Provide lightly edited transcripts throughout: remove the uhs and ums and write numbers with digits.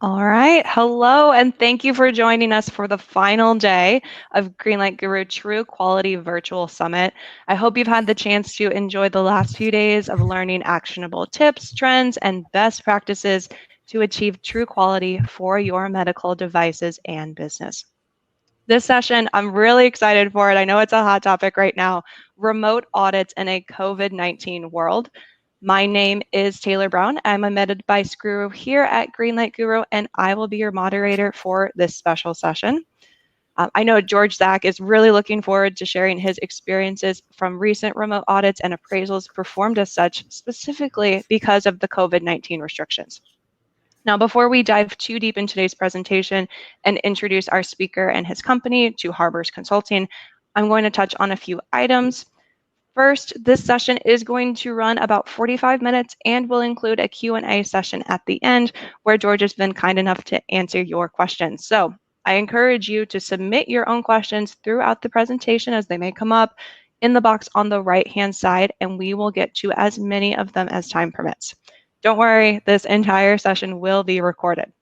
All right. Hello, and thank you for joining us for the final day of Greenlight Guru True Quality Virtual Summit. I hope you've had the chance to enjoy the last few days of learning actionable tips, trends, and best practices to achieve true quality for your medical devices and business. This session, I'm really excited for it. I know it's a hot topic right now, remote audits in a COVID-19 world. My name is Taylor Brown. I'm a med device guru here at Greenlight Guru, and I will be your moderator for this special session. I know George Zach is really looking forward to sharing his experiences from recent remote audits and appraisals performed as such, specifically because of the COVID-19 restrictions. Now, before we dive too deep in today's presentation and introduce our speaker and his company, Two Harbors Consulting, I'm going to touch on a few items. First, this session is going to run about 45 minutes and will include a Q&A session at the end where George has been kind enough to answer your questions. So I encourage you to submit your own questions throughout the presentation as they may come up in the box on the right-hand side, and we will get to as many of them as time permits. Don't worry, this entire session will be recorded.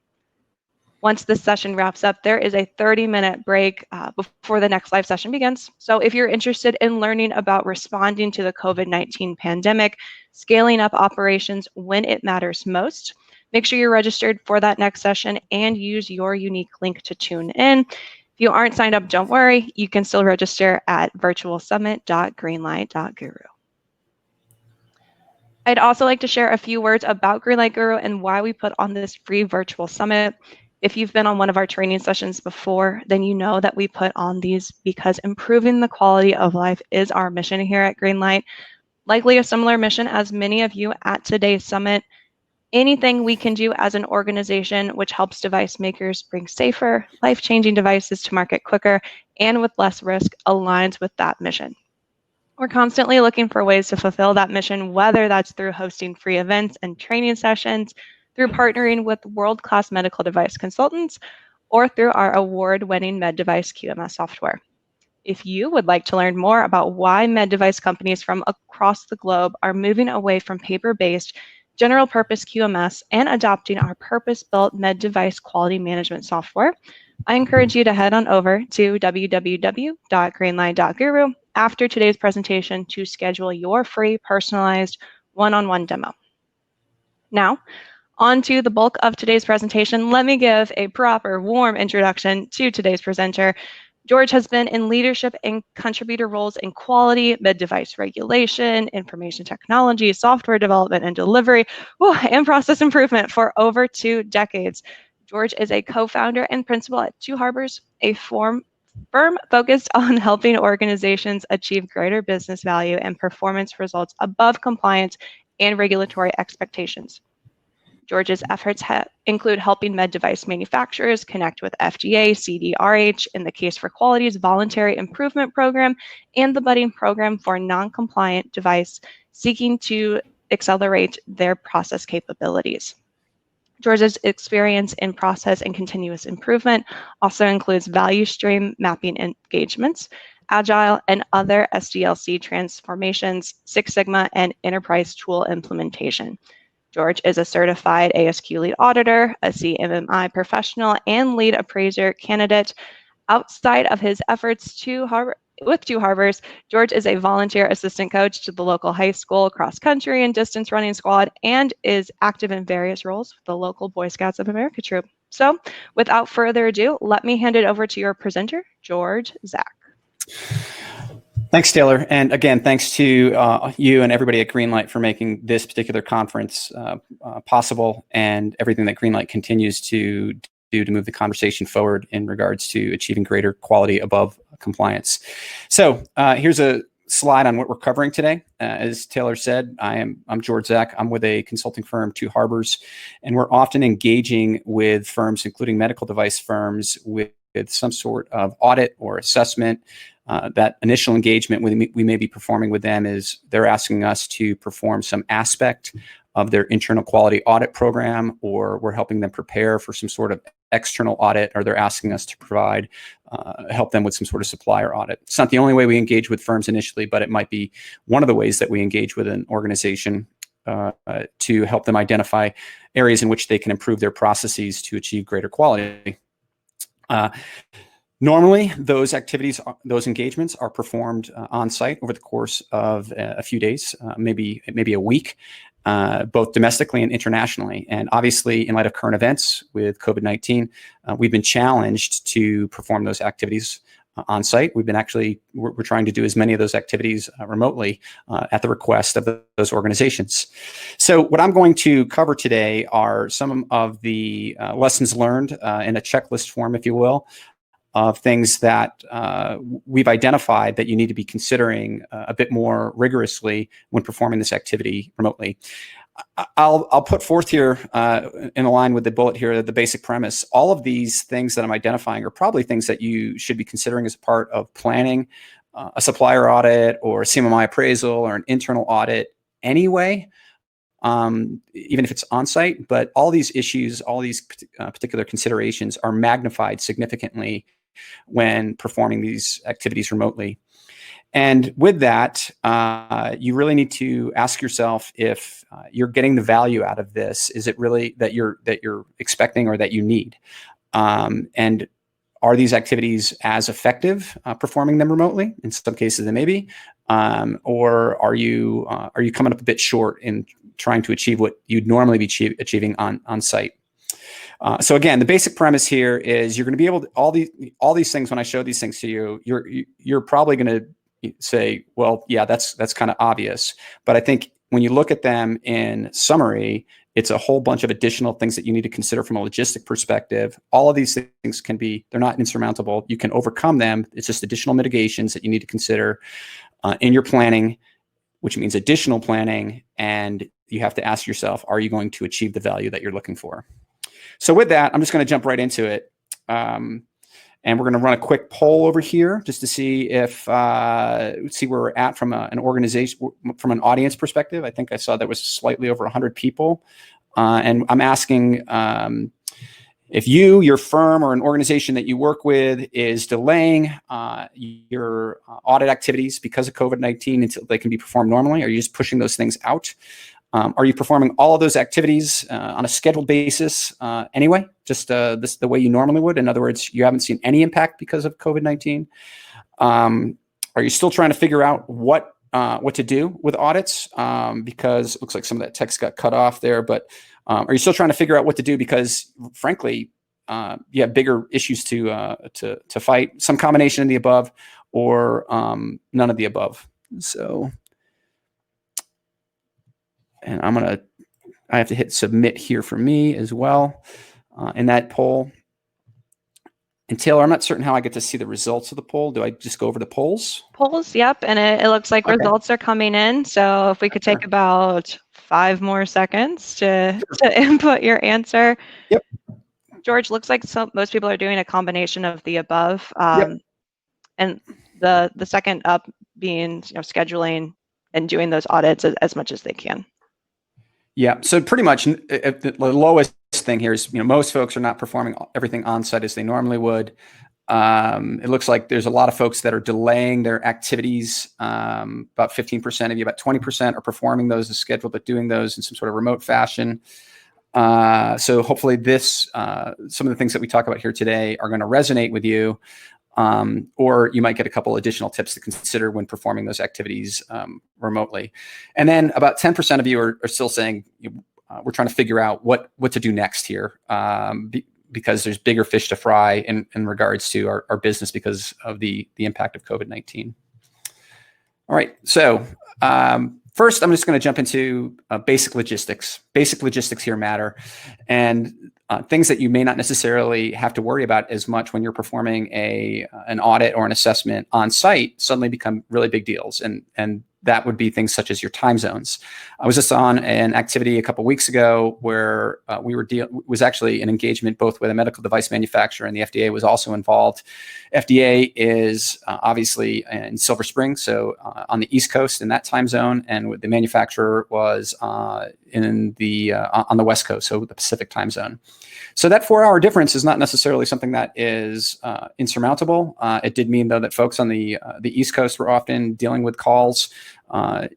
Once this session wraps up, there is a 30-minute break before the next live session begins. So if you're interested in learning about responding to the COVID-19 pandemic, scaling up operations when it matters most, make sure you're registered for that next session and use your unique link to tune in. If you aren't signed up, don't worry. You can still register at virtualsummit.greenlight.guru. I'd also like to share a few words about Greenlight Guru and why we put on this free virtual summit. If you've been on one of our training sessions before, then you know that we put on these because improving the quality of life is our mission here at Greenlight. Likely a similar mission as many of you at today's summit. Anything we can do as an organization which helps device makers bring safer, life-changing devices to market quicker and with less risk aligns with that mission. We're constantly looking for ways to fulfill that mission, whether that's through hosting free events and training sessions, through partnering with world-class medical device consultants, or through our award-winning med device QMS software. If you would like to learn more about why med device companies from across the globe are moving away from paper-based general-purpose QMS and adopting our purpose-built med device quality management software, I encourage you to head on over to www.greenlight.guru after today's presentation to schedule your free personalized one-on-one demo. Now, on to the bulk of today's presentation. Let me give a proper warm introduction to today's presenter. George has been in leadership and contributor roles in quality, med device regulation, information technology, software development and delivery, and process improvement for over 2 decades. George is a co-founder and principal at Two Harbors, a firm focused on helping organizations achieve greater business value and performance results above compliance and regulatory expectations. George's efforts include helping med device manufacturers connect with FDA, CDRH in the Case for Quality's Voluntary Improvement Program and the Budding Program for non-compliant device seeking to accelerate their process capabilities. George's experience in process and continuous improvement also includes value stream mapping engagements, Agile and other SDLC transformations, Six Sigma, and enterprise tool implementation. George is a certified ASQ lead auditor, a CMMI professional, and lead appraiser candidate. Outside of his efforts with Two Harbors, George is a volunteer assistant coach to the local high school, cross country and distance running squad, and is active in various roles with the local Boy Scouts of America troop. So without further ado, let me hand it over to your presenter, George Zach. Thanks, Taylor. And again, thanks to you and everybody at Greenlight for making this particular conference possible and everything that Greenlight continues to do to move the conversation forward in regards to achieving greater quality above compliance. So here's a slide on what we're covering today. As Taylor said, I'm George Zach. I'm with a consulting firm, Two Harbors, and we're often engaging with firms, including medical device firms, with some sort of audit or assessment. That initial engagement we may be performing with them is they're asking us to perform some aspect of their internal quality audit program, or we're helping them prepare for some sort of external audit, or they're asking us to provide, help them with some sort of supplier audit. It's not the only way we engage with firms initially, but it might be one of the ways that we engage with an organization. to help them identify areas in which they can improve their processes to achieve greater quality. Normally, those activities, those engagements are performed on site over the course of a few days, maybe a week, both domestically and internationally. And obviously, in light of current events with COVID-19, we've been challenged to perform those activities on site. We're trying to do as many of those activities remotely at the request of those organizations. So what I'm going to cover today are some of the lessons learned in a checklist form, if you will, of things that we've identified that you need to be considering a bit more rigorously when performing this activity remotely. I'll put forth here in line with the bullet here, the basic premise. All of these things that I'm identifying are probably things that you should be considering as a part of planning a supplier audit or a CMMI appraisal or an internal audit anyway, even if it's on-site. But all these issues, all these particular considerations are magnified significantly when performing these activities remotely. And with that, you really need to ask yourself if you're getting the value out of this. Is it really that you're expecting or that you need? And are these activities as effective performing them remotely? In some cases, they may be. Or are you coming up a bit short in trying to achieve what you'd normally be achieving on site? So again, the basic premise here is you're going to be able to all these things. When I show these things to you, you're probably going to say, well, yeah, that's kind of obvious. But I think when you look at them in summary, it's a whole bunch of additional things that you need to consider from a logistic perspective. All of these things they're not insurmountable. You can overcome them. It's just additional mitigations that you need to consider in your planning, which means additional planning. And you have to ask yourself, are you going to achieve the value that you're looking for? So with that, I'm just going to jump right into it. And we're going to run a quick poll over here just to see if see where we're at from an organization, from an audience perspective. I think I saw there was slightly over 100 people. And I'm asking if your firm, or an organization that you work with is delaying your audit activities because of COVID-19 until they can be performed normally. Are you just pushing those things out? Are you performing all of those activities on a scheduled basis anyway, just the way you normally would? In other words, you haven't seen any impact because of COVID-19. Are you still trying to figure out what to do with audits? Because it looks like some of that text got cut off there, but are you still trying to figure out what to do? Because frankly, you have bigger issues to fight, some combination of the above or none of the above. So. And I have to hit submit here for me as well in that poll. And Taylor, I'm not certain how I get to see the results of the poll. Do I just go over the polls? Polls, yep. And it looks like Okay. results are coming in. So if we could take about 5 more seconds to input your answer. Yep. George, looks like most people are doing a combination of the above. Yep. And the second up being scheduling and doing those audits as much as they can. Yeah. So pretty much the lowest thing here is, most folks are not performing everything on site as they normally would. It looks like there's a lot of folks that are delaying their activities. About 15% of you, about 20% are performing those as scheduled, but doing those in some sort of remote fashion. So hopefully some of the things that we talk about here today are going to resonate with you. Or you might get a couple additional tips to consider when performing those activities remotely. And then about 10% of you are still saying, we're trying to figure out what to do next here, because there's bigger fish to fry in regards to our business because of the impact of COVID-19. All right, so first I'm just going to jump into basic logistics. Basic logistics here matter. And things that you may not necessarily have to worry about as much when you're performing an audit or an assessment on site suddenly become really big deals. And that would be things such as your time zones. I was just on an activity a couple of weeks ago where was actually an engagement both with a medical device manufacturer, and the FDA was also involved. FDA is obviously in Silver Spring, so on the East Coast in that time zone, and the manufacturer was on the West Coast, so the Pacific time zone. So that 4-hour difference is not necessarily something that is insurmountable. It did mean, though, that folks on the East Coast were often dealing with calls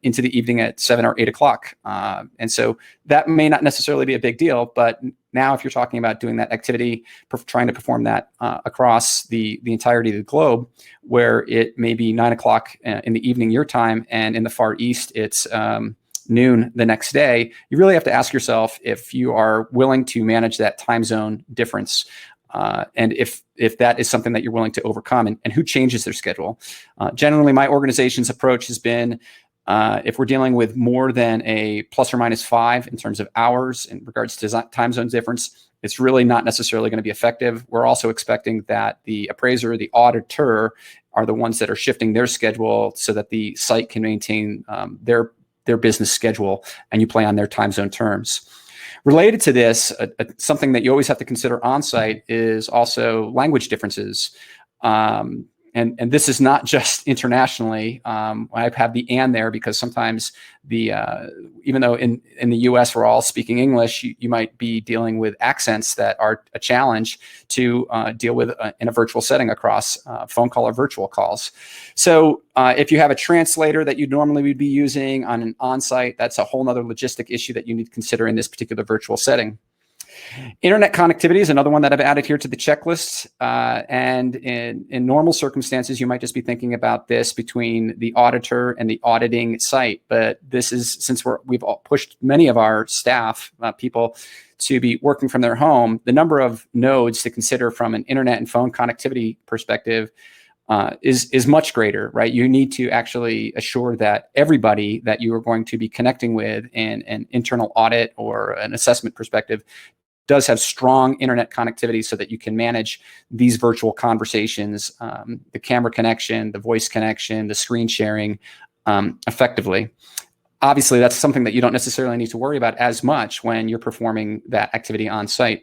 into the evening at 7 or 8 o'clock. And so that may not necessarily be a big deal, but now if you're talking about doing that activity, trying to perform that across the entirety of the globe, where it may be 9 o'clock in the evening your time, and in the Far East it's noon the next day, you really have to ask yourself if you are willing to manage that time zone difference. And if that is something that you're willing to overcome, and who changes their schedule. Generally, my organization's approach has been, if we're dealing with more than a ±5 in terms of hours in regards to time zone difference, it's really not necessarily going to be effective. We're also expecting that the appraiser or the auditor are the ones that are shifting their schedule so that the site can maintain their business schedule, and you play on their time zone terms. Related to this, something that you always have to consider on-site is also language differences. And this is not just internationally. I have the "and" there because sometimes even though in the US we're all speaking English, you might be dealing with accents that are a challenge to deal with in a virtual setting across phone call or virtual calls. So if you have a translator that you normally would be using on an on-site, that's a whole nother logistic issue that you need to consider in this particular virtual setting. Internet connectivity is another one that I've added here to the checklist. And in normal circumstances, you might just be thinking about this between the auditor and the auditing site. But this is, since we've pushed many of our staff, people, to be working from their home, the number of nodes to consider from an internet and phone connectivity perspective is much greater, right? You need to actually assure that everybody that you are going to be connecting with in an internal audit or an assessment perspective does have strong internet connectivity so that you can manage these virtual conversations, the camera connection, the voice connection, the screen sharing effectively. Obviously, that's something that you don't necessarily need to worry about as much when you're performing that activity on site.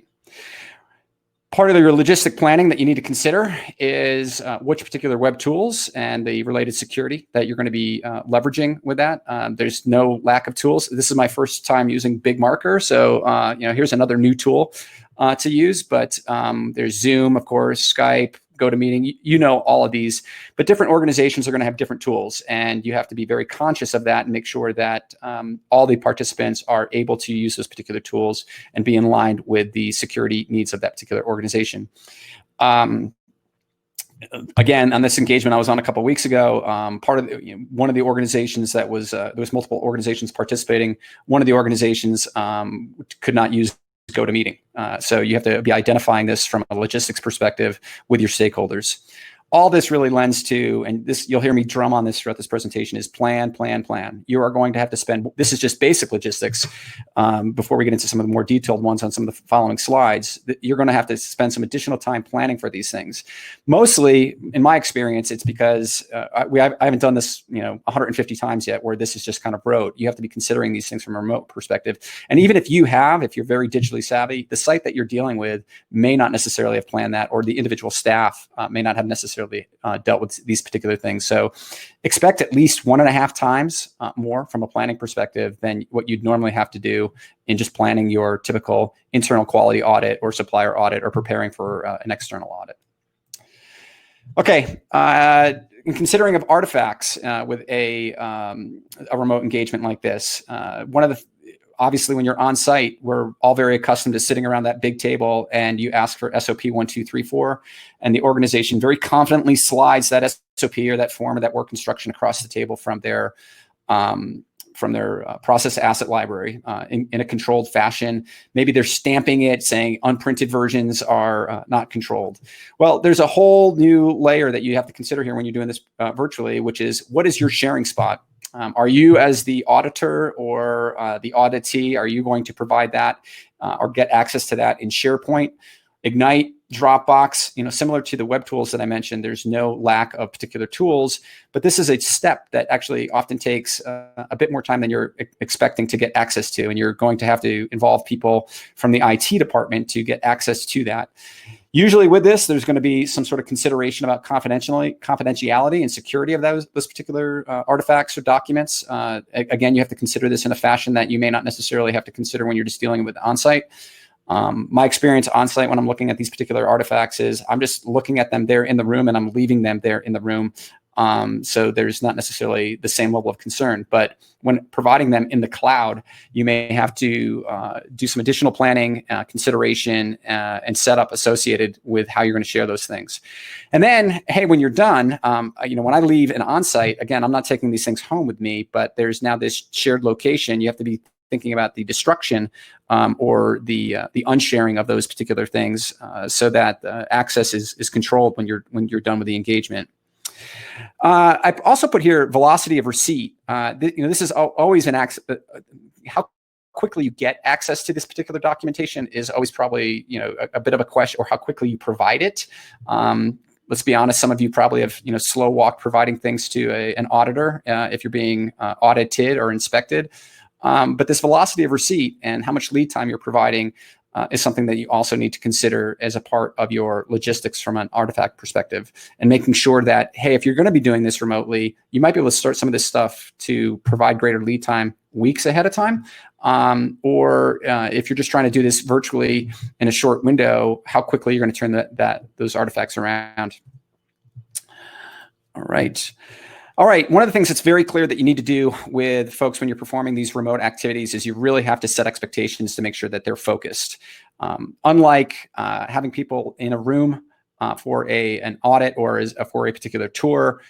Part of your logistic planning that you need to consider is which particular web tools and the related security that you're going to be leveraging with that. There's no lack of tools. This is my first time using Big Marker, so here's another new tool to use. But there's Zoom, of course, Skype, GoToMeeting. You know all of these, but different organizations are going to have different tools, and you have to be very conscious of that and make sure that all the participants are able to use those particular tools and be in line with the security needs of that particular organization. Again, on this engagement I was on a couple of weeks ago, part of one of the organizations that was there was multiple organizations participating. One of the organizations could not use GoToMeeting. So you have to be identifying this from a logistics perspective with your stakeholders. All this really lends to, and this you'll hear me drum on this throughout this presentation, is plan, plan, plan. You are going to have to spend, this is just basic logistics. Before we get into some of the more detailed ones on some of the following slides, you're going to have to spend some additional time planning for these things. Mostly, in my experience, it's because I haven't done this 150 times yet where this is just kind of rote. You have to be considering these things from a remote perspective. And even if you're very digitally savvy, the site that you're dealing with may not necessarily have planned that, or the individual staff may not have necessarily dealt with these particular things. So expect at least 1.5 times more from a planning perspective than what you'd normally have to do in just planning your typical internal quality audit or supplier audit or preparing for an external audit. Okay, in considering of artifacts with a remote engagement like this, obviously, when you're on site, we're all very accustomed to sitting around that big table and you ask for SOP 1, 2, 3, 4, and the organization very confidently slides that SOP or that form or that work instruction across the table from their process asset library in a controlled fashion. Maybe they're stamping it saying unprinted versions are not controlled. Well, there's a whole new layer that you have to consider here when you're doing this virtually, which is, what is your sharing spot? Are you, as the auditor or the auditee, are you going to provide that or get access to that in SharePoint, Ignite, Dropbox? Similar to the web tools that I mentioned, there's no lack of particular tools, but this is a step that actually often takes a bit more time than you're expecting to get access to, and you're going to have to involve people from the IT department to get access to that. Usually with this, there's going to be some sort of consideration about confidentiality and security of those particular artifacts or documents. Again, you have to consider this in a fashion that you may not necessarily have to consider when you're just dealing with on-site. My experience on-site when I'm looking at these particular artifacts is I'm just looking at them there in the room and I'm leaving them there in the room. So there's not necessarily the same level of concern, but when providing them in the cloud, you may have to do some additional planning, consideration, and setup associated with how you're going to share those things. And then, hey, when you're done, when I leave an on-site, again, I'm not taking these things home with me, but there's now this shared location. You have to be thinking about the destruction or the unsharing of those particular things so that access is controlled when you're done with the engagement. I also put here velocity of receipt. This is always an how quickly you get access to this particular documentation is always probably a bit of a question, or how quickly you provide it. Let's be honest, some of you probably have slow walked providing things to an auditor if you're being audited or inspected. But this velocity of receipt and how much lead time you're providing is something that you also need to consider as a part of your logistics from an artifact perspective, and making sure that, hey, if you're going to be doing this remotely, you might be able to start some of this stuff to provide greater lead time weeks ahead of time. Or if you're just trying to do this virtually in a short window, how quickly you're going to turn those artifacts around. All right. All right, one of the things that's very clear that you need to do with folks when you're performing these remote activities is you really have to set expectations to make sure that they're focused. Unlike having people in a room for an audit or for a particular tour,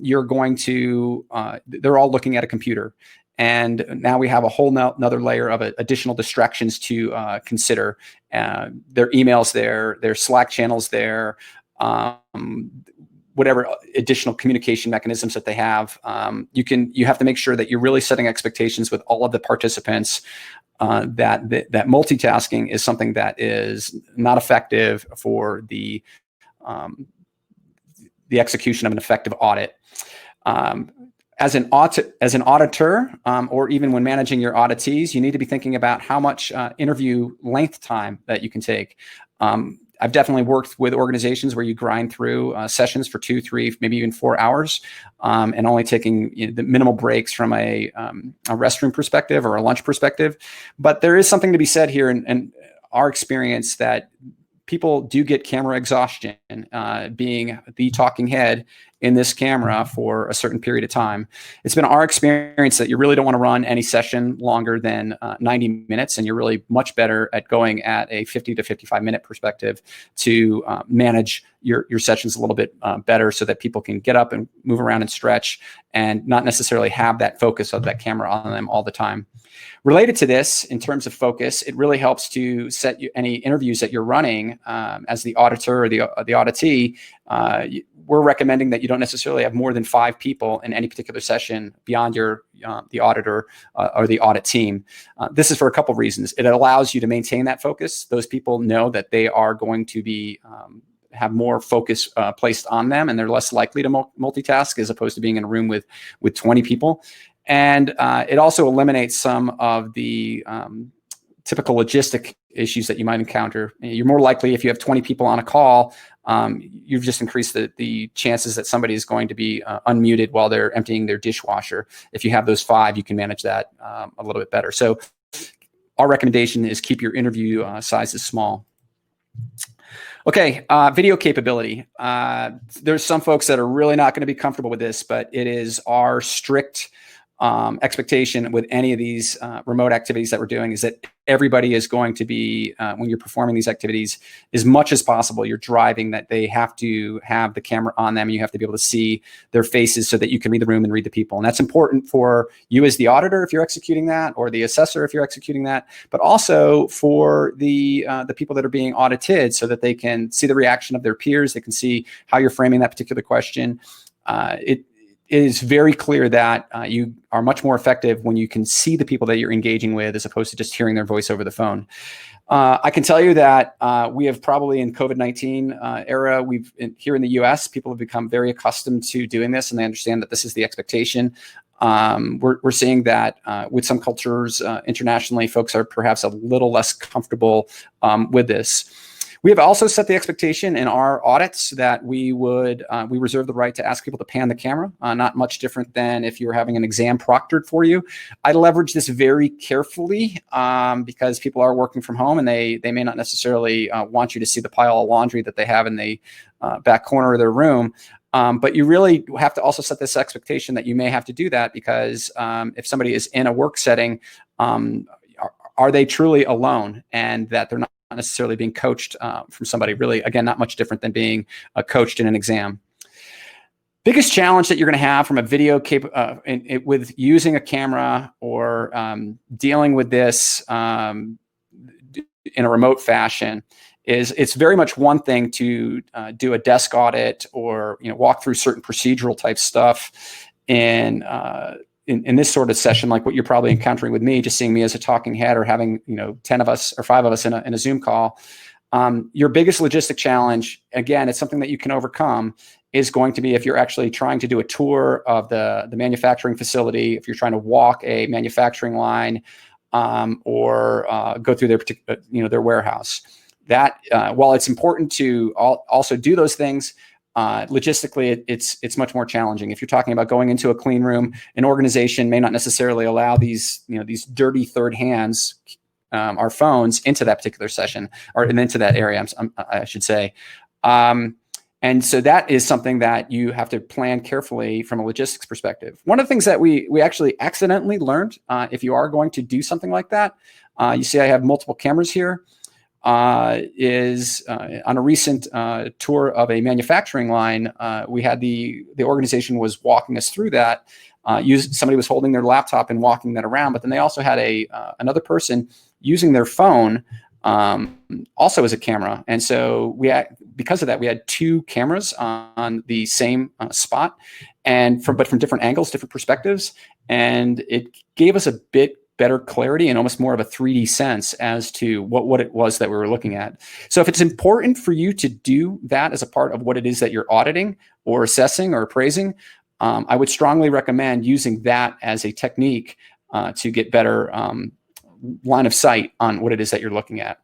you're going to, they're all looking at a computer. And now we have a whole another layer of additional distractions to consider. Their emails there, their Slack channels there, whatever additional communication mechanisms that they have. You have to make sure that you're really setting expectations with all of the participants, that multitasking is something that is not effective for the execution of an effective audit. As an auditor, or even when managing your auditees, you need to be thinking about how much interview length time that you can take. I've definitely worked with organizations where you grind through sessions for 2, 3, maybe even 4 hours, and only taking the minimal breaks from a restroom perspective or a lunch perspective. But there is something to be said here, and our experience that people do get camera exhaustion, being the talking head in this camera for a certain period of time. It's been our experience that you really don't want to run any session longer than 90 minutes, and you're really much better at going at a 50 to 55 minute perspective to manage your sessions a little bit better, so that people can get up and move around and stretch and not necessarily have that focus of that camera on them all the time. Related to this, in terms of focus, it really helps to set any interviews that you're running as the auditor or the auditee. We're recommending that you don't necessarily have more than 5 people in any particular session beyond the auditor or the audit team. This is for a couple of reasons. It allows you to maintain that focus. Those people know that they are going to be have more focus placed on them, and they're less likely to multitask as opposed to being in a room with 20 people. And it also eliminates some of the typical logistic issues that you might encounter. You're more likely, if you have 20 people on a call, you've just increased the chances that somebody is going to be unmuted while they're emptying their dishwasher. If you have those 5, you can manage that a little bit better. So our recommendation is keep your interview sizes small. Okay, video capability. There's some folks that are really not going to be comfortable with this, but it is our strict expectation with any of these remote activities that we're doing is that everybody is going to be, when you're performing these activities, as much as possible, you're driving that they have to have the camera on them. And you have to be able to see their faces so that you can read the room and read the people. And that's important for you as the auditor if you're executing that, or the assessor if you're executing that, but also for the people that are being audited, so that they can see the reaction of their peers. They can see how you're framing that particular question. It is very clear that you are much more effective when you can see the people that you're engaging with, as opposed to just hearing their voice over the phone. I can tell you that we have probably in COVID-19 era, here in the US, people have become very accustomed to doing this, and they understand that this is the expectation. We're seeing that with some cultures internationally, folks are perhaps a little less comfortable with this. We have also set the expectation in our audits that we reserve the right to ask people to pan the camera, not much different than if you were having an exam proctored for you. I leverage this very carefully because people are working from home and they may not necessarily want you to see the pile of laundry that they have in the back corner of their room. But you really have to also set this expectation that you may have to do that because if somebody is in a work setting, are they truly alone and that they're not necessarily being coached from somebody? Really, again, not much different than being coached in an exam. Biggest challenge that you're going to have from a video with using a camera or dealing with this in a remote fashion is it's very much one thing to do a desk audit or walk through certain procedural type stuff in this sort of session, like what you're probably encountering with me, just seeing me as a talking head or having 10 of us or 5 of us in a Zoom call. Your biggest logistic challenge, again, it's something that you can overcome, is going to be if you're actually trying to do a tour of the manufacturing facility, if you're trying to walk a manufacturing line or go through their warehouse. That while it's important to also do those things, logistically, it's much more challenging. If you're talking about going into a clean room, an organization may not necessarily allow these dirty third hands, our phones, into that particular session or into that area, I should say. And so that is something that you have to plan carefully from a logistics perspective. One of the things that we actually accidentally learned, if you are going to do something like that, you see I have multiple cameras here, is on a recent tour of a manufacturing line, we had the organization was walking us through that. Somebody was holding their laptop and walking that around, but then they also had another person using their phone also as a camera. And so because of that, we had 2 cameras on the same spot, but from different angles, different perspectives, and it gave us a bit better clarity and almost more of a 3D sense as to what it was that we were looking at. So if it's important for you to do that as a part of what it is that you're auditing or assessing or appraising, I would strongly recommend using that as a technique to get better line of sight on what it is that you're looking at.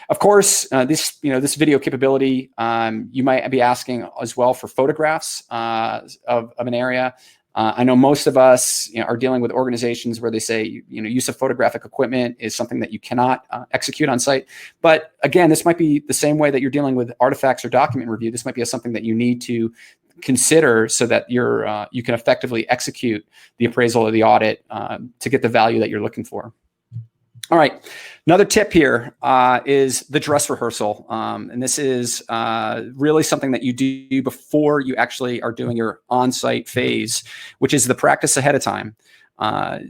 Of course, this video capability, you might be asking as well for photographs of an area. I know most of us are dealing with organizations where they say, use of photographic equipment is something that you cannot execute on site. But again, this might be the same way that you're dealing with artifacts or document review. This might be something that you need to consider so that you can effectively execute the appraisal or the audit to get the value that you're looking for. All right. Another tip here is the dress rehearsal. And this is really something that you do before you actually are doing your on-site phase, which is the practice ahead of time.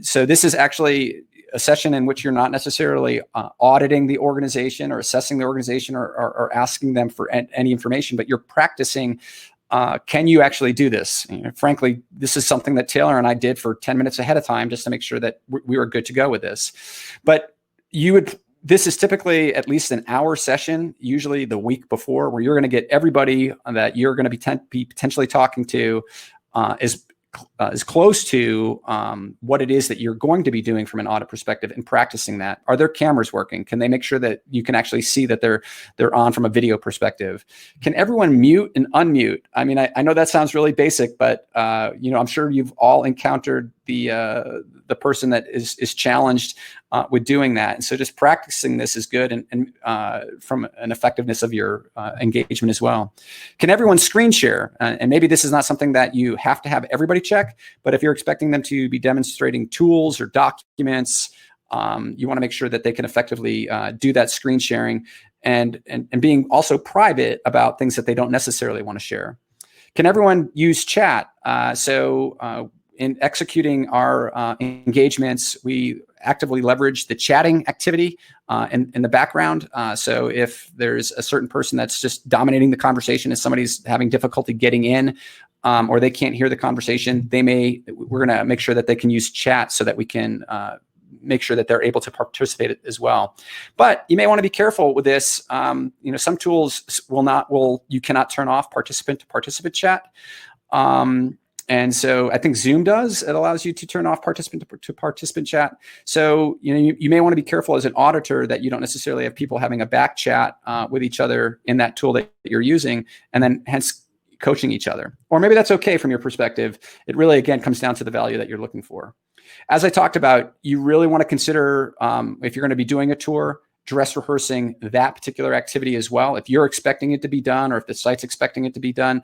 So this is actually a session in which you're not necessarily auditing the organization or assessing the organization or asking them for any information, but you're practicing. Can you actually do this? Frankly, this is something that Taylor and I did for 10 minutes ahead of time just to make sure that we were good to go with this. But this is typically at least an hour session, usually the week before, where you're going to get everybody that you're going to be potentially talking to as close to what it is that you're going to be doing from an audit perspective and practicing that. Are their cameras working? Can they make sure that you can actually see that they're on from a video perspective? Can everyone mute and unmute? I mean, I know that sounds really basic, but I'm sure you've all encountered the person that is challenged with doing that. And so just practicing this is good and from an effectiveness of your engagement as well. Can everyone screen share? And maybe this is not something that you have to have everybody check, but if you're expecting them to be demonstrating tools or documents, you want to make sure that they can effectively do that screen sharing and being also private about things that they don't necessarily want to share. Can everyone use chat? In executing our engagements, we actively leverage the chatting activity in the background. So if there's a certain person that's just dominating the conversation, if somebody's having difficulty getting in or they can't hear the conversation, we're going to make sure that they can use chat so that we can make sure that they're able to participate as well. But you may want to be careful with this. Some tools you cannot turn off participant to participant chat. And so I think Zoom does. It allows you to turn off participant chat. So you may want to be careful as an auditor that you don't necessarily have people having a back chat with each other in that tool that you're using, and then hence coaching each other. Or maybe that's okay from your perspective. It really, again, comes down to the value that you're looking for. As I talked about, you really want to consider, if you're going to be doing a tour, dress rehearsing that particular activity as well. If you're expecting it to be done, or if the site's expecting it to be done,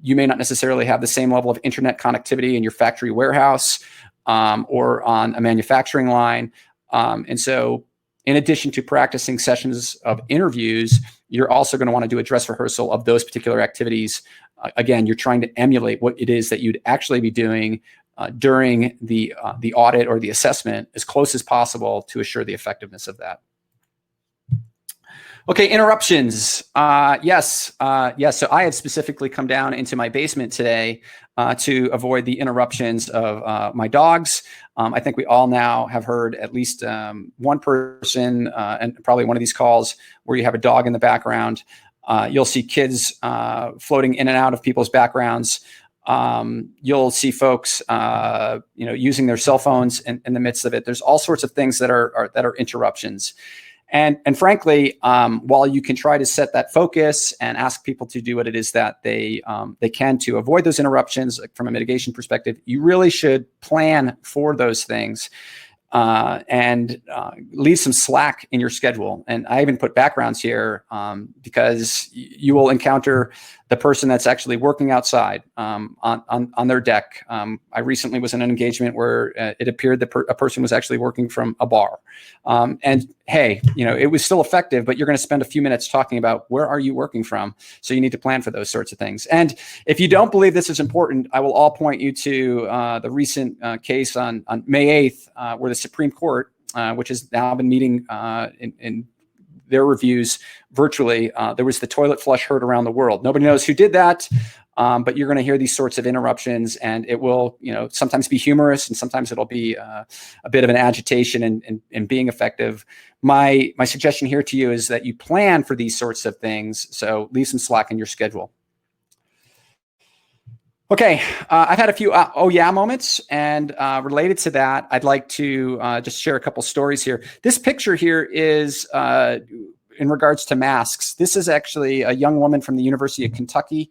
you may not necessarily have the same level of internet connectivity in your factory warehouse or on a manufacturing line. And so in addition to practicing sessions of interviews, you're also going to want to do a dress rehearsal of those particular activities. Again, you're trying to emulate what it is that you'd actually be doing during the audit or the assessment as close as possible to assure the effectiveness of that. Okay, interruptions. Yes. So I have specifically come down into my basement today to avoid the interruptions of my dogs. I think we all now have heard at least one person, and probably one of these calls where you have a dog in the background. You'll see kids floating in and out of people's backgrounds. You'll see folks, using their cell phones in the midst of it. There's all sorts of things that are interruptions. And frankly, while you can try to set that focus and ask people to do what it is that they can to avoid those interruptions from a mitigation perspective, you really should plan for those things and leave some slack in your schedule. And I even put backgrounds here because you will encounter the person that's actually working outside on their deck. I recently was in an engagement where it appeared that a person was actually working from a bar. And hey, it was still effective, but you're going to spend a few minutes talking about where are you working from. So you need to plan for those sorts of things. And if you don't believe this is important, I will all point you to the recent case on May 8th, where the Supreme Court, which has now been meeting in their reviews virtually, there was the toilet flush heard around the world. Nobody knows who did that, but you're going to hear these sorts of interruptions, and it will, sometimes be humorous, and sometimes it'll be a bit of an agitation in being effective. My suggestion here to you is that you plan for these sorts of things, so leave some slack in your schedule. Okay, I've had a few oh yeah moments, and related to that, I'd like to just share a couple stories here. This picture here is in regards to masks. This is actually a young woman from the University of Kentucky.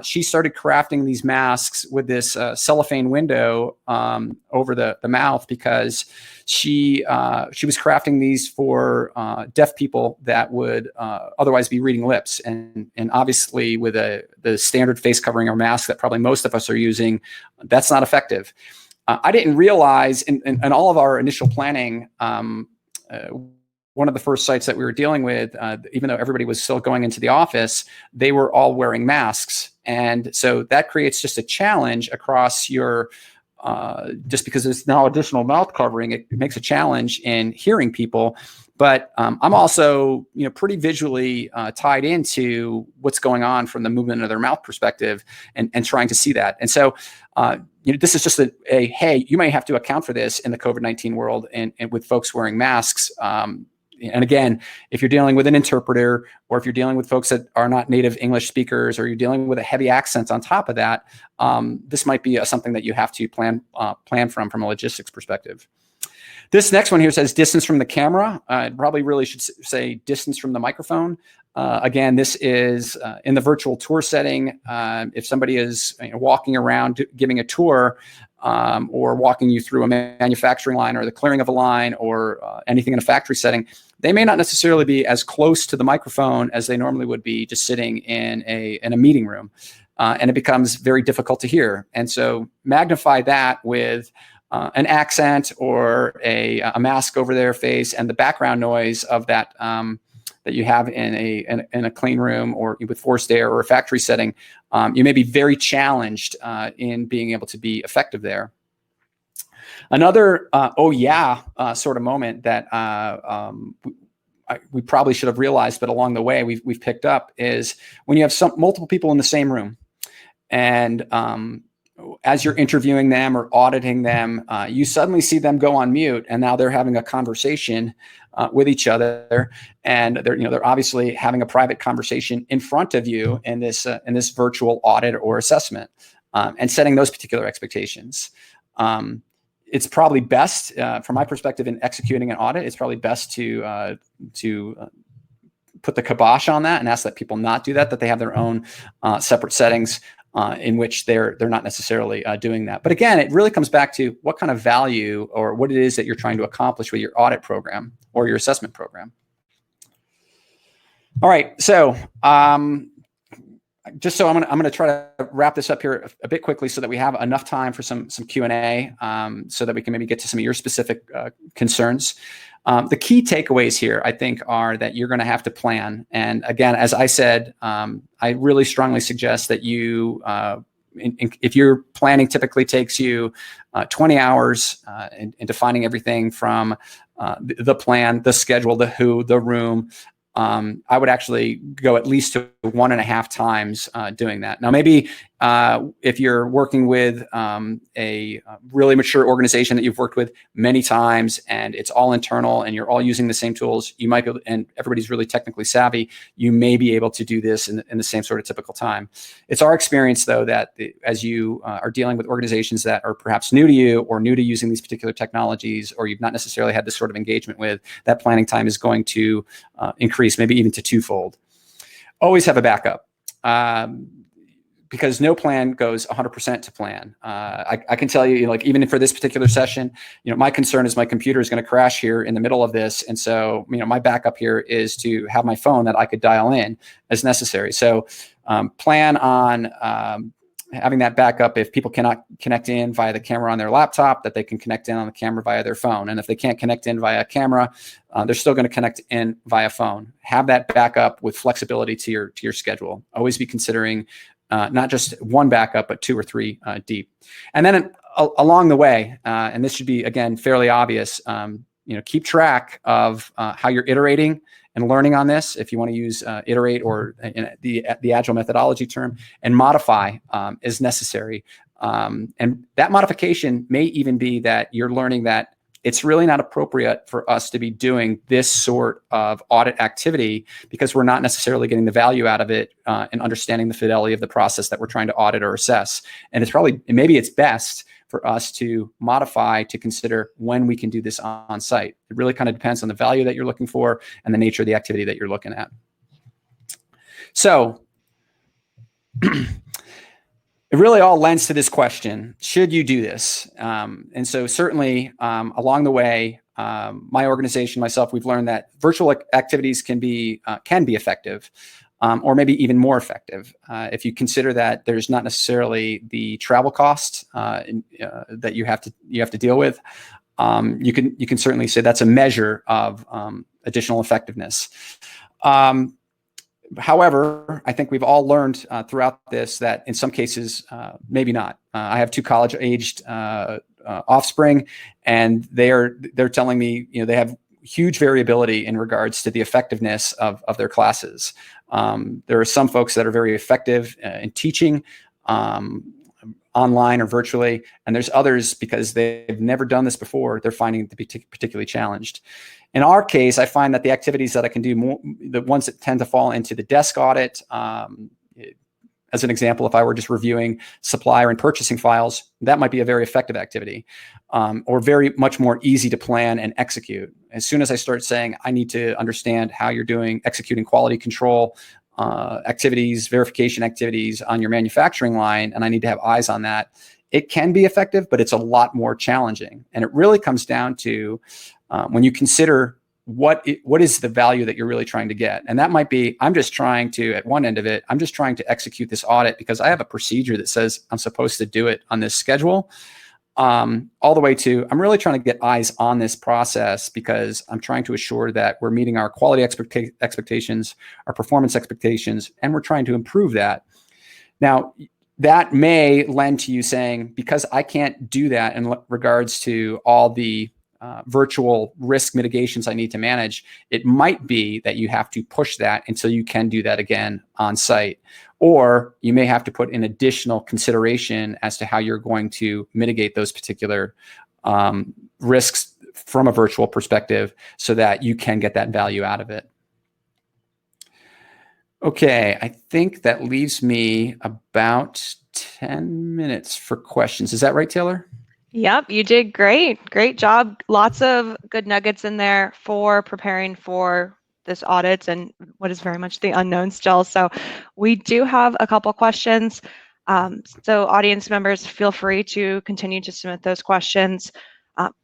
She started crafting these masks with this cellophane window over the mouth because she was crafting these for deaf people that would otherwise be reading lips. And obviously with the standard face covering or mask that probably most of us are using, that's not effective. I didn't realize in all of our initial planning, one of the first sites that we were dealing with, even though everybody was still going into the office, they were all wearing masks. And so that creates just a challenge across your, just because there's now additional mouth covering, it makes a challenge in hearing people. But I'm also, pretty visually tied into what's going on from the movement of their mouth perspective and trying to see that. And so, this is just a hey, you may have to account for this in the COVID-19 world and with folks wearing masks. And again, if you're dealing with an interpreter, or if you're dealing with folks that are not native English speakers, or you're dealing with a heavy accent on top of that, this might be something that you have to plan from a logistics perspective. This next one here says distance from the camera. It probably really should say distance from the microphone. Again, this is in the virtual tour setting. If somebody is walking around giving a tour, or walking you through a manufacturing line or the clearing of a line or anything in a factory setting, they may not necessarily be as close to the microphone as they normally would be just sitting in a meeting room. And it becomes very difficult to hear. And so magnify that with an accent or a mask over their face and the background noise of that that you have in a clean room or with forced air or a factory setting. You may be very challenged in being able to be effective there. Another oh yeah sort of moment that we probably should have realized, but along the way we've picked up, is when you have multiple people in the same room, and as you're interviewing them or auditing them, you suddenly see them go on mute, and now they're having a conversation with each other, and they're obviously having a private conversation in front of you in this virtual audit or assessment. and setting those particular expectations. It's probably best, from my perspective, in executing an audit, it's probably best to put the kibosh on that and ask that people not do that, that they have their own separate settings in which they're not necessarily doing that. But again, it really comes back to what kind of value or what it is that you're trying to accomplish with your audit program or your assessment program. All right, so just so I'm gonna try to wrap this up here a bit quickly so that we have enough time for some Q&A, so that we can maybe get to some of your specific concerns. The key takeaways here, I think, are that you're going to have to plan. And again, as I said, I really strongly suggest that you, if your planning typically takes you 20 hours in defining everything from the plan, the schedule, the who, the room, I would actually go at least to 1.5 times doing that. Now, maybe if you're working with a really mature organization that you've worked with many times and it's all internal and you're all using the same tools, you might be able, and everybody's really technically savvy, you may be able to do this in the same sort of typical time. It's our experience, though, that as you are dealing with organizations that are perhaps new to you or new to using these particular technologies, or you've not necessarily had this sort of engagement with, that planning time is going to increase, maybe even to twofold. Always have a backup. Because no plan goes 100% to plan. I can tell you, like, even for this particular session, my concern is my computer is going to crash here in the middle of this. And so, my backup here is to have my phone that I could dial in as necessary. So plan on having that backup. If people cannot connect in via the camera on their laptop, that they can connect in on the camera via their phone. And if they can't connect in via camera, they're still going to connect in via phone. Have that backup with flexibility to your schedule. Always be considering not just one backup, but 2 or 3 deep. And then along the way, and this should be, again, fairly obvious, keep track of how you're iterating and learning on this, if you want to use iterate or the agile methodology term, and modify as necessary. And that modification may even be that you're learning that it's really not appropriate for us to be doing this sort of audit activity because we're not necessarily getting the value out of it and understanding the fidelity of the process that we're trying to audit or assess. And maybe it's best for us to modify to consider when we can do this on site. It really kind of depends on the value that you're looking for and the nature of the activity that you're looking at. So it really all lends to this question: should you do this? And so certainly along the way, my organization, myself, we've learned that virtual activities can be effective, or maybe even more effective if you consider that there's not necessarily the travel cost that you have to deal with. You can certainly say that's a measure of additional effectiveness. However, I think we've all learned throughout this that in some cases, maybe not. I have 2 college-aged offspring, and they're telling me, they have huge variability in regards to the effectiveness of their classes. There are some folks that are very effective in teaching online or virtually, and there's others, because they've never done this before, they're finding it to be particularly challenged. In our case, I find that the activities that I can do more, the ones that tend to fall into the desk audit, as an example, if I were just reviewing supplier and purchasing files, that might be a very effective activity, or very much more easy to plan and execute. As soon as I start saying, I need to understand how you're executing quality control activities, verification activities on your manufacturing line, and I need to have eyes on that, it can be effective, but it's a lot more challenging. And it really comes down to when you consider what is the value that you're really trying to get. And that might be, I'm just trying to, at one end of it, I'm just trying to execute this audit because I have a procedure that says I'm supposed to do it on this schedule, all the way to, I'm really trying to get eyes on this process because I'm trying to assure that we're meeting our quality expectations, our performance expectations, and we're trying to improve that. Now, that may lend to you saying, because I can't do that in regards to all the virtual risk mitigations I need to manage, it might be that you have to push that until you can do that again on site. Or you may have to put in additional consideration as to how you're going to mitigate those particular risks from a virtual perspective so that you can get that value out of it. Okay, I think that leaves me about 10 minutes for questions. Is that right, Taylor? Yep, you did great. Great job. Lots of good nuggets in there for preparing for this audit and what is very much the unknown still. So we do have a couple questions. So audience members, feel free to continue to submit those questions.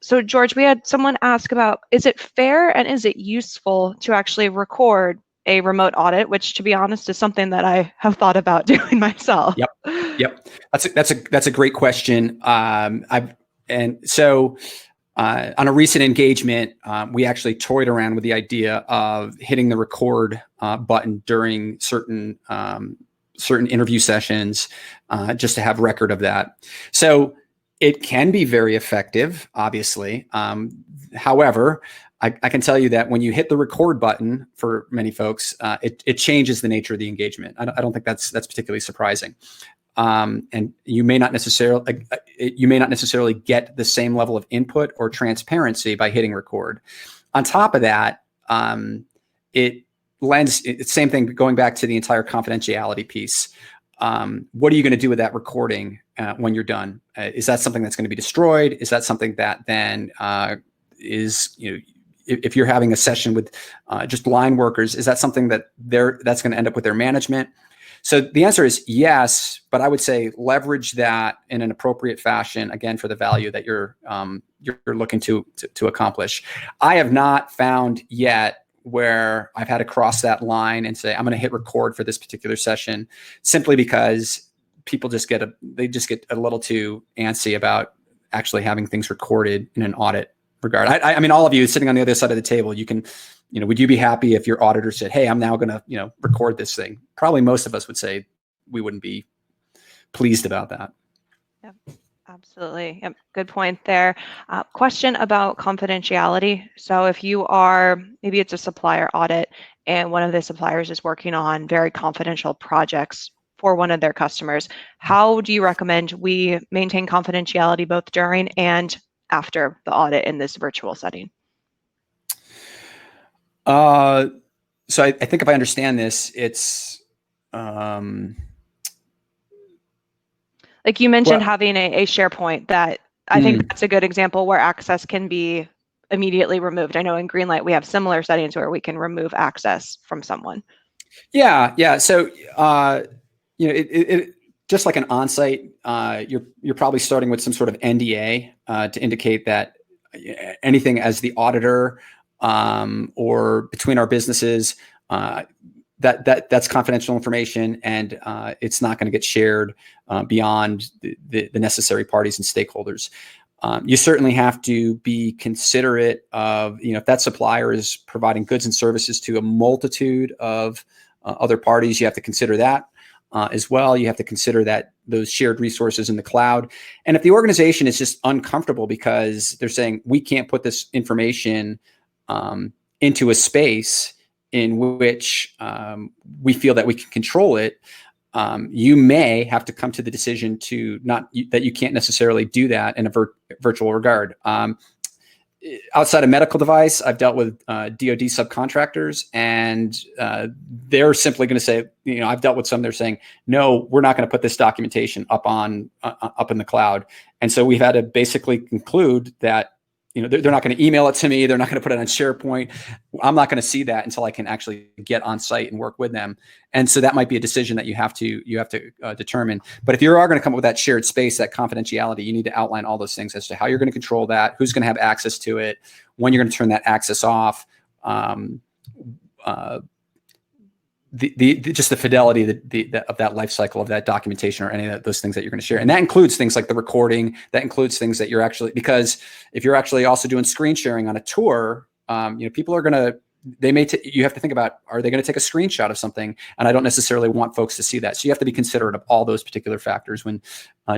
So George, we had someone ask about, is it fair and is it useful to actually record a remote audit, which to be honest is something that I have thought about doing myself. Yep. That's a great question. On a recent engagement, we actually toyed around with the idea of hitting the record button during certain interview sessions, just to have record of that. So it can be very effective, obviously. However, I can tell you that when you hit the record button for many folks, it changes the nature of the engagement. I don't think that's particularly surprising. And you may not necessarily get the same level of input or transparency by hitting record. On top of that, it's same thing going back to the entire confidentiality piece. What are you going to do with that recording when you're done? Is that something that's going to be destroyed? Is that something that then if you're having a session with just line workers, is that something that's going to end up with their management? So the answer is yes, but I would say leverage that in an appropriate fashion, again, for the value that you're looking to accomplish. I have not found yet where I've had to cross that line and say, I'm going to hit record for this particular session, simply because people just get a little too antsy about actually having things recorded in an audit regard. I mean, all of you sitting on the other side of the table, you can, would you be happy if your auditor said, hey, I'm now going to, record this thing? Probably most of us would say we wouldn't be pleased about that. Yep, absolutely. Yep, good point there. Question about confidentiality. So if you are, maybe it's a supplier audit and one of the suppliers is working on very confidential projects for one of their customers, how do you recommend we maintain confidentiality both during and after the audit in this virtual setting? So I think if I understand this, it's like you mentioned, having a SharePoint that I think that's a good example where access can be immediately removed. I know in Greenlight we have similar settings where we can remove access from someone. Yeah. So it just like an onsite, you're probably starting with some sort of NDA to indicate that anything as the auditor or between our businesses, that's confidential information, and it's not going to get shared beyond the necessary parties and stakeholders. You certainly have to be considerate of, if that supplier is providing goods and services to a multitude of other parties, you have to consider that as well. You have to consider that those shared resources in the cloud. And if the organization is just uncomfortable because they're saying we can't put this information into a space in which we feel that we can control it, you may have to come to the decision that you can't necessarily do that in a virtual regard. Outside of medical device, I've dealt with DoD subcontractors, and they're simply going to say, I've dealt with some. They're saying, no, we're not going to put this documentation up in the cloud, and so we've had to basically conclude that they're not going to email it to me. They're not going to put it on SharePoint. I'm not going to see that until I can actually get on site and work with them. And so that might be a decision that you have to determine. But if you are going to come up with that shared space, that confidentiality, you need to outline all those things as to how you're going to control that, who's going to have access to it, when you're going to turn that access off, just the fidelity of that life cycle of that documentation or any of those things that you're going to share. And that includes things like the recording. That includes things that you're actually, because if you're actually also doing screen sharing on a tour, people are going to, you have to think about, are they going to take a screenshot of something? And I don't necessarily want folks to see that. So you have to be considerate of all those particular factors when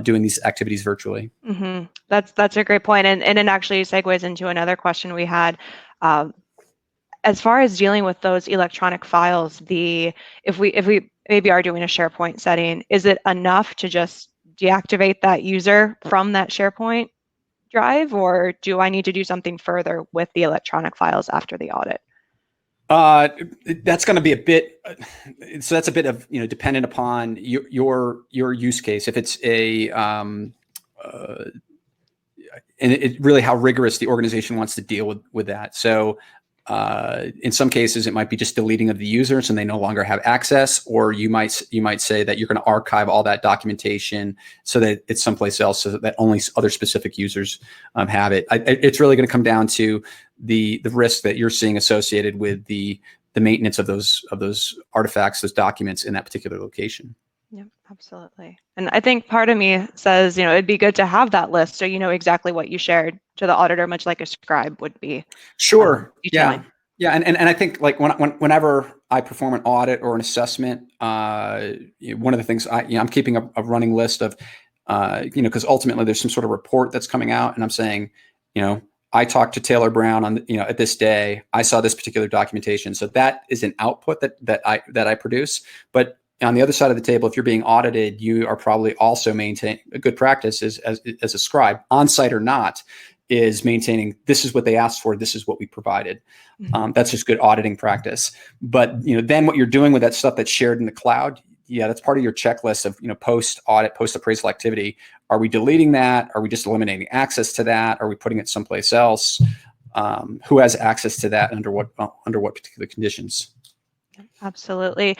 doing these activities virtually. Mm-hmm. That's a great point. And it actually segues into another question we had. As far as dealing with those electronic files, if we maybe are doing a SharePoint setting, is it enough to just deactivate that user from that SharePoint drive, or do I need to do something further with the electronic files after the audit? That's going to be a bit. So that's a bit of dependent upon your use case. If it's and it really how rigorous the organization wants to deal with that. So in some cases, it might be just deleting of the users and they no longer have access, or you might say that you're going to archive all that documentation so that it's someplace else, so that only other specific users have it. It's really going to come down to the risk that you're seeing associated with the maintenance of those artifacts, those documents in that particular location. Yeah, absolutely. And I think part of me says, it'd be good to have that list so you know exactly what you shared to the auditor, much like a scribe would be. Sure. Detailing. Yeah. And I think like whenever I perform an audit or an assessment, one of the things I'm keeping a running list of, because ultimately there's some sort of report that's coming out, and I'm saying, I talked to Taylor Brown on, at this day, I saw this particular documentation. So that is an output that I produce. But on the other side of the table, if you're being audited, you are probably also maintaining a good practice as a scribe, on-site or not, is maintaining, this is what they asked for, this is what we provided. Mm-hmm. That's just good auditing practice. But then what you're doing with that stuff that's shared in the cloud, that's part of your checklist of post-audit, post-appraisal activity. Are we deleting that? Are we just eliminating access to that? Are we putting it someplace else? Who has access to that? Under what particular conditions? Absolutely.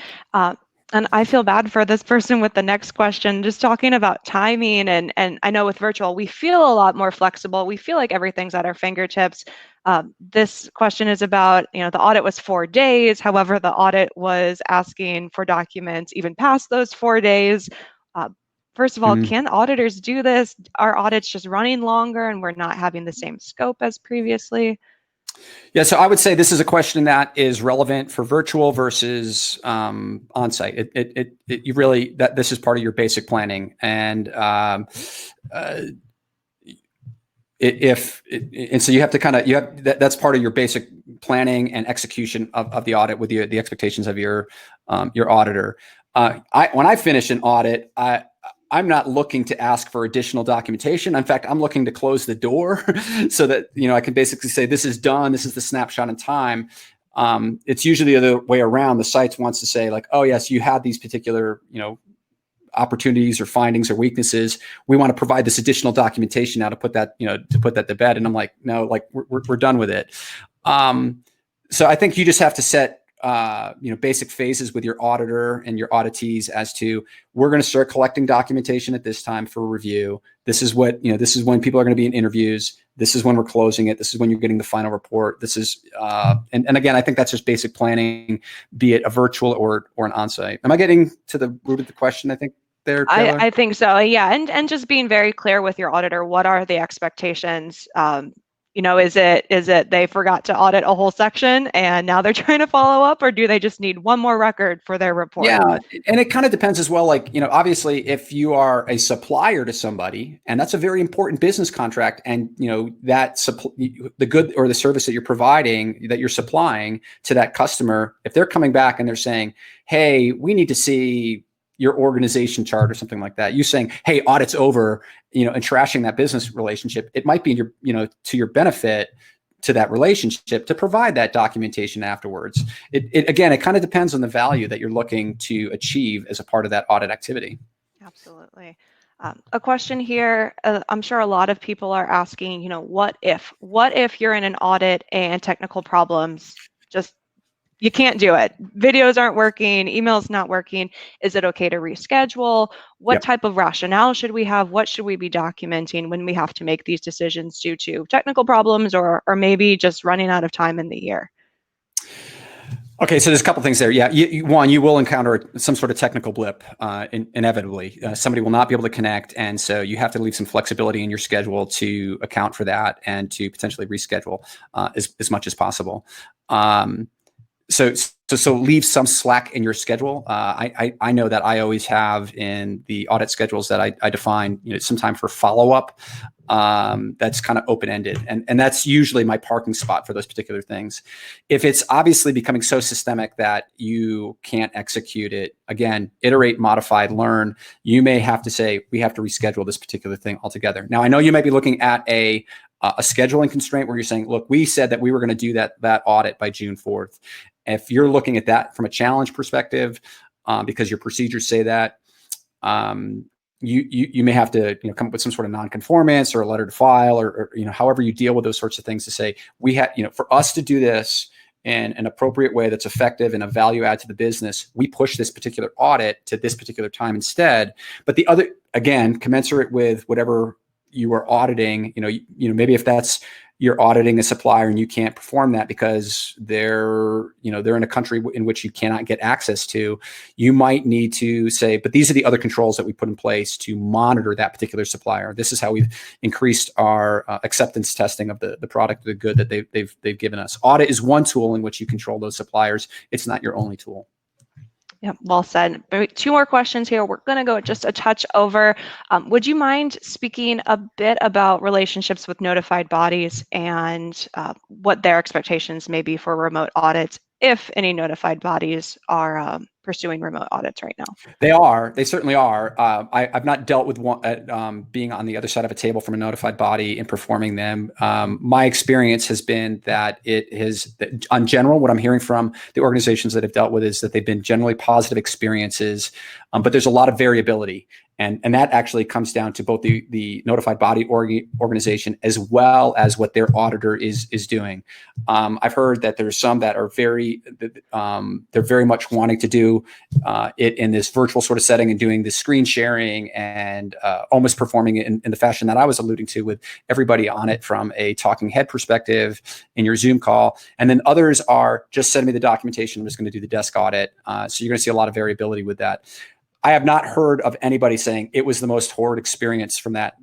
And I feel bad for this person with the next question, just talking about timing. And I know with virtual, we feel a lot more flexible. We feel like everything's at our fingertips. This question is about, the audit was 4 days. However, the audit was asking for documents even past those 4 days. First of all, can auditors do this? Are audits just running longer and we're not having the same scope as previously? Yeah, so I would say this is a question that is relevant for virtual versus on-site. You really this is part of your basic planning, and so you have to that's part of your basic planning and execution of the audit with the expectations of your auditor. When I finish an audit, I'm not looking to ask for additional documentation. In fact, I'm looking to close the door so that, I can basically say, this is done. This is the snapshot in time. It's usually the other way around. The site wants to say like, oh yes, you had these particular, opportunities or findings or weaknesses. We want to provide this additional documentation now to put that, to bed. And I'm like, no, like we're done with it. So I think you just have to set basic phases with your auditor and your auditees as to, we're going to start collecting documentation at this time for review. This is what, this is when people are going to be in interviews. This is when we're closing it. This is when you're getting the final report. This is, and again, I think that's just basic planning, be it a virtual or an on-site. Am I getting to the root of the question, I think, there, Taylor? I think so. Yeah. And just being very clear with your auditor, what are the expectations? Is it they forgot to audit a whole section and now they're trying to follow up, or do they just need one more record for their report? Yeah, and it kind of depends as well. Like, obviously, if you are a supplier to somebody, and that's a very important business contract, and the good or the service that you're providing, that you're supplying to that customer, if they're coming back and they're saying, "Hey, we need to see your organization chart," or something like that, you saying, "Hey, audit's over," and trashing that business relationship, it might be in your, to your benefit to that relationship to provide that documentation afterwards. It kind of depends on the value that you're looking to achieve as a part of that audit activity. Absolutely. A question here, I'm sure a lot of people are asking, what if you're in an audit and technical problems just you can't do it. Videos aren't working, email's not working. Is it okay to reschedule? What type of rationale should we have? What should we be documenting when we have to make these decisions due to technical problems or maybe just running out of time in the year? Okay, so there's a couple things there. Yeah, one, you will encounter some sort of technical blip inevitably. Somebody will not be able to connect, and so you have to leave some flexibility in your schedule to account for that and to potentially reschedule as much as possible. So leave some slack in your schedule. I know that I always have in the audit schedules that I define, some time for follow-up. That's kind of open-ended, and that's usually my parking spot for those particular things. If it's obviously becoming so systemic that you can't execute it, again, iterate, modify, learn. You may have to say, we have to reschedule this particular thing altogether. Now, I know you might be looking at a scheduling constraint where you're saying, look, we said that we were going to do that audit by June 4th. If you're looking at that from a challenge perspective, because your procedures say that, you may have to come up with some sort of non-conformance or a letter to file, or however you deal with those sorts of things to say, we have, for us to do this in an appropriate way that's effective and a value add to the business, we push this particular audit to this particular time instead. But the other, again, commensurate with whatever you are auditing, maybe if you're auditing a supplier and you can't perform that because they're in a country in which you cannot get access to, you might need to say, but these are the other controls that we put in place to monitor that particular supplier. This is how we've increased our acceptance testing of the product, the good that they've given us. Audit is one tool in which you control those suppliers. It's not your only tool. Yeah, well said. Two more questions here. We're going to go just a touch over. Would you mind speaking a bit about relationships with notified bodies and what their expectations may be for remote audits, if any notified bodies are pursuing remote audits right now? They certainly are. I've not dealt with being on the other side of a table from a notified body and performing them. My experience has been that on general, what I'm hearing from the organizations that I've dealt with is that they've been generally positive experiences, but there's a lot of variability. And that actually comes down to both the notified body organization as well as what their auditor is doing. I've heard that there's some that are they're very much wanting to do it in this virtual sort of setting and doing this screen sharing and almost performing it in the fashion that I was alluding to, with everybody on it from a talking head perspective in your Zoom call. And then others are just send me the documentation. I'm just going to do the desk audit. So you're going to see a lot of variability with that. I have not heard of anybody saying it was the most horrid experience from that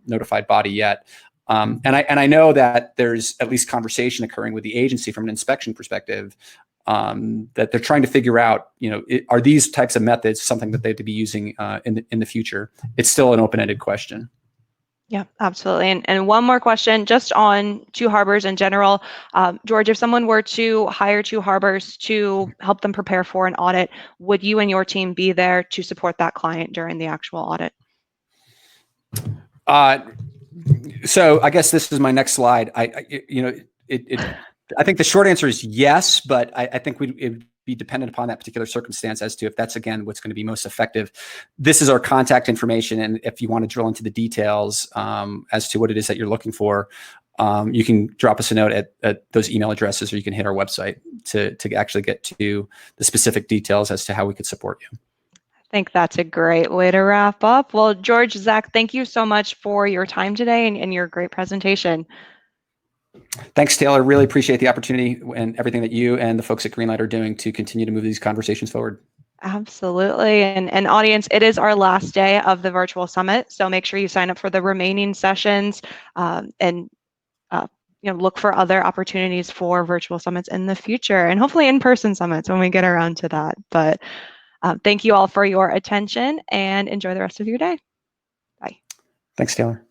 notified body yet. And I know that there's at least conversation occurring with the agency from an inspection perspective, that they're trying to figure out, are these types of methods something that they have to be using in the future? It's still an open-ended question. Yeah, absolutely. And one more question just on Two Harbors in general. George, if someone were to hire Two Harbors to help them prepare for an audit, would you and your team be there to support that client during the actual audit? So I guess this is my next slide. I think the short answer is yes, but I think it would be dependent upon that particular circumstance as to if that's, again, what's going to be most effective. This is our contact information. And if you want to drill into the details as to what it is that you're looking for, you can drop us a note at those email addresses, or you can hit our website to actually get to the specific details as to how we could support you. I think that's a great way to wrap up. Well, George, Zach, thank you so much for your time today and your great presentation. Thanks, Taylor. Really appreciate the opportunity and everything that you and the folks at Greenlight are doing to continue to move these conversations forward. Absolutely. And audience, it is our last day of the virtual summit. So make sure you sign up for the remaining sessions and look for other opportunities for virtual summits in the future, and hopefully in-person summits when we get around to that. But thank you all for your attention and enjoy the rest of your day. Bye. Thanks, Taylor.